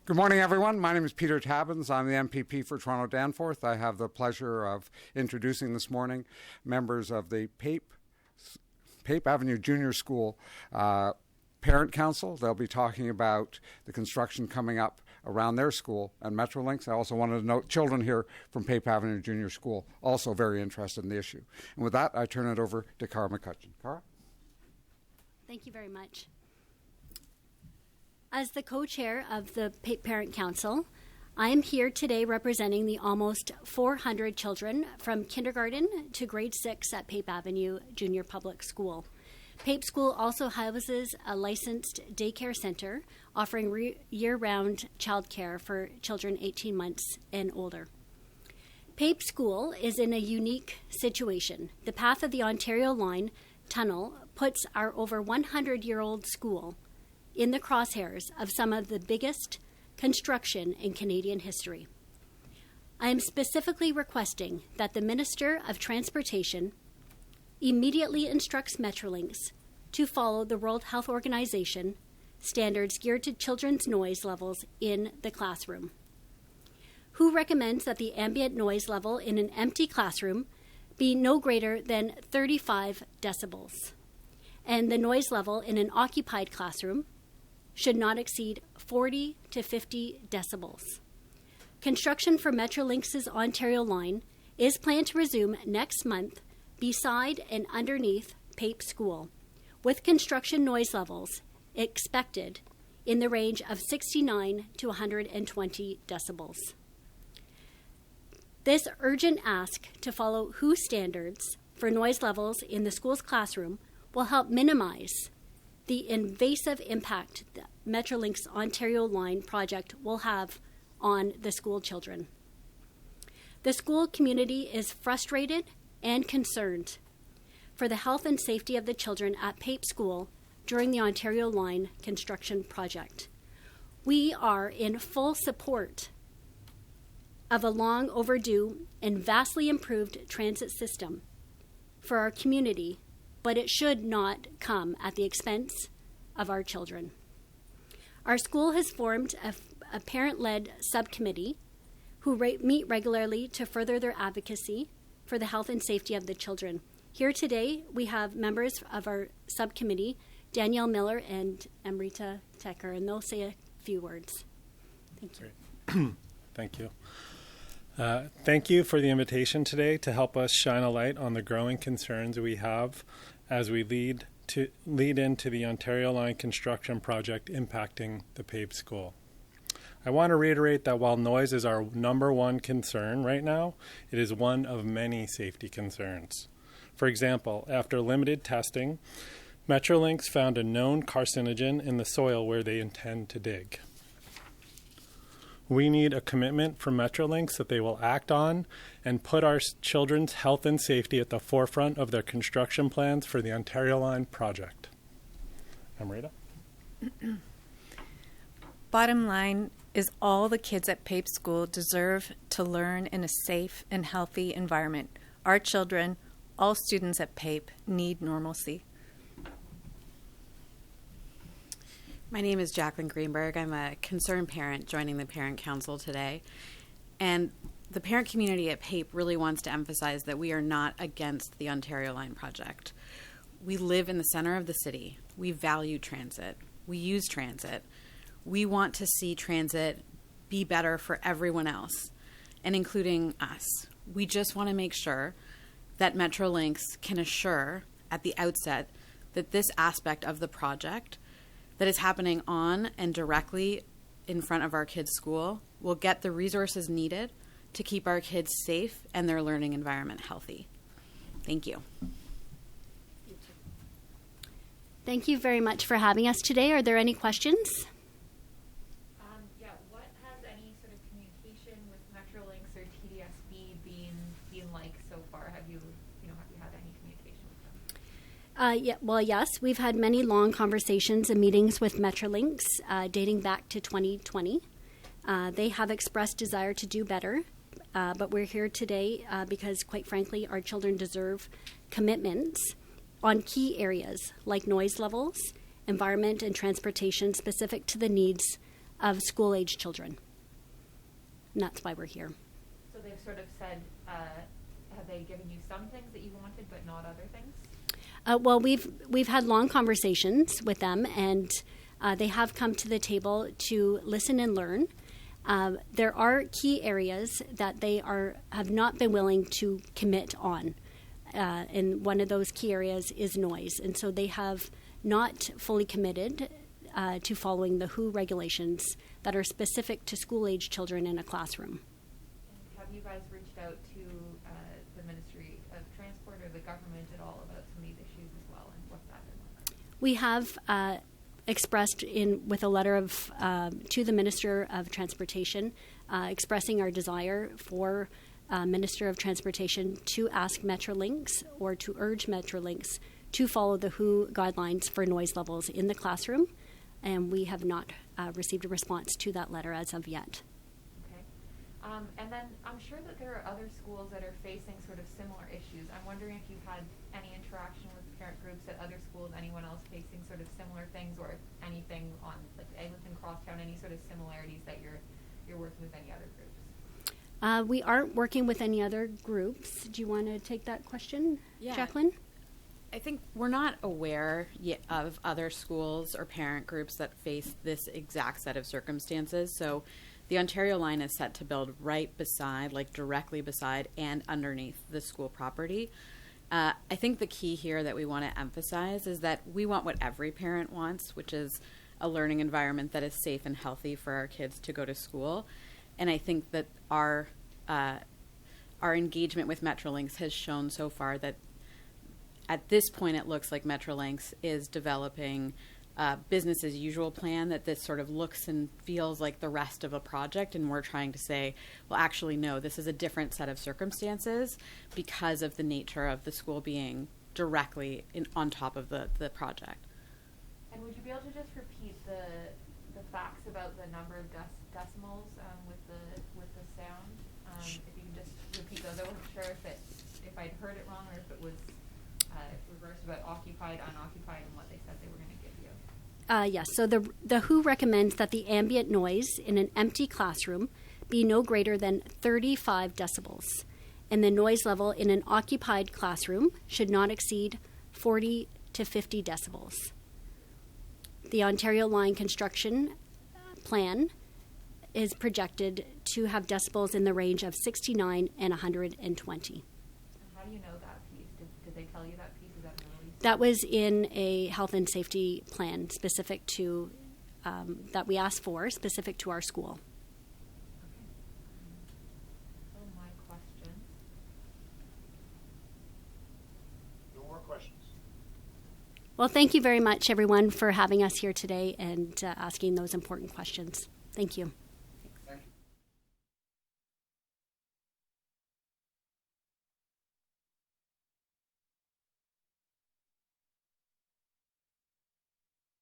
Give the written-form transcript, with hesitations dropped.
Good morning, everyone. My name is Peter Tabbins. I'm the MPP for Toronto-Danforth. I have the pleasure of introducing this morning members of the Pape Avenue Junior School Parent Council. They'll be talking about the construction coming up around their school and Metrolinx. I also wanted to note children here from Pape Avenue Junior School, also very interested in the issue. And with that, I turn it over to Cara McCutcheon. Cara? Thank you very much. As the co-chair of the Pape Parent Council, I am here today representing the almost 400 children from kindergarten to grade 6 at Pape Avenue Junior Public School. Pape School also houses a licensed daycare center offering year-round childcare for children 18 months and older. Pape School is in a unique situation. The path of the Ontario Line tunnel puts our over 100-year-old school in the crosshairs of some of the biggest construction in Canadian history. I am specifically requesting that the Minister of Transportation immediately instructs Metrolinx to follow the World Health Organization standards geared to children's noise levels in the classroom. WHO recommends that the ambient noise level in an empty classroom be no greater than 35 decibels, and the noise level in an occupied classroom should not exceed 40 to 50 decibels. Construction for Metrolinx's Ontario Line is planned to resume next month beside and underneath Pape School, with construction noise levels expected in the range of 69 to 120 decibels. This urgent ask to follow WHO standards for noise levels in the school's classroom will help minimize the invasive impact the Metrolinx Ontario Line project will have on the school children. The school community is frustrated and concerned for the health and safety of the children at Pape School during the Ontario Line construction project. We are in full support of a long overdue and vastly improved transit system for our community, but it should not come at the expense of our children. Our school has formed a parent-led subcommittee who meet regularly to further their advocacy for the health and safety of the children. Here today, we have members of our subcommittee, Danielle Miller and Amrita Tecker, and they'll say a few words. Thank you. Great. Thank you. Thank you for the invitation today to help us shine a light on the growing concerns we have as we lead into the Ontario Line construction project impacting the Pape School. I want to reiterate that while noise is our number one concern right now, it is one of many safety concerns. For example, after limited testing, Metrolinx found a known carcinogen in the soil where they intend to dig. We need a commitment from Metrolinx that they will act on and put our children's health and safety at the forefront of their construction plans for the Ontario Line project. Amrita? Bottom line is all the kids at Pape School deserve to learn in a safe and healthy environment. Our children, all students at Pape, need normalcy. My name is Jacqueline Greenberg. I'm a concerned parent joining the Parent Council today. And the parent community at Pape really wants to emphasize that we are not against the Ontario Line project. We live in the center of the city. We value transit. We use transit. We want to see transit be better for everyone else, and including us. We just want to make sure that Metrolinx can assure at the outset that this aspect of the project that is happening on and directly in front of our kids' school will get the resources needed to keep our kids safe and their learning environment healthy. Thank you. Thank you very much for having us today. Are there any questions? What has any sort of communication with Metrolinx or TDSB been like so far? Have you had any communication with them? Yes, we've had many long conversations and meetings with Metrolinx dating back to 2020. They have expressed desire to do better, but we're here today because, quite frankly, our children deserve commitments on key areas like noise levels, environment, and transportation specific to the needs of school-age children. And that's why we're here. So they've sort of said, have they given you some things that you wanted but not other things? Well, we've had long conversations with them, and they have come to the table to listen and learn. There are key areas that they have not been willing to commit on, and one of those key areas is noise. And so they have not fully committed to following the WHO regulations that are specific to school-age children in a classroom. And have you guys reached out to the Ministry of Transport or the government at all about some of these issues as well, and what's that been like? We have expressed with a letter to the Minister of Transportation, expressing our desire for Minister of Transportation to ask Metrolinx or to urge Metrolinx to follow the WHO guidelines for noise levels in the classroom, and we have not received a response to that letter as of yet. Okay. And then I'm sure that there are other schools that are facing sort of similar issues. I'm wondering if you've had any interaction with parent groups at other schools, anyone else facing sort of similar things, or anything on like Eglinton, Crosstown, any sort of similarities that you're working with any other groups? We aren't working with any other groups. Do you want to take that question, Jacqueline? I think we're not aware yet of other schools or parent groups that face this exact set of circumstances. So the Ontario line is set to build right beside, like directly beside and underneath the school property. I think the key here that we want to emphasize is that we want what every parent wants, which is a learning environment that is safe and healthy for our kids to go to school. And I think that our engagement with Metrolinx has shown so far that at this point it looks like Metrolinx is developing a business as usual plan, that this sort of looks and feels like the rest of a project, and we're trying to say, well, actually, no, this is a different set of circumstances because of the nature of the school being directly on top of the project. And would you be able to just repeat the facts about the number of decimals with the sound? If you could just repeat those. I wasn't sure if I'd heard it wrong or if it was reversed about occupied, unoccupied, and what they said they were going to give you. Yes. So the WHO recommends that the ambient noise in an empty classroom be no greater than 35 decibels, and the noise level in an occupied classroom should not exceed 40 to 50 decibels. The Ontario Line construction plan is projected to have decibels in the range of 69 and 120. And how do you know that piece? Did they tell you that piece? Is that in the release? That was in a health and safety plan specific to, that we asked for, specific to our school. So my question. No more questions. Well, thank you very much, everyone, for having us here today and asking those important questions. Thank you.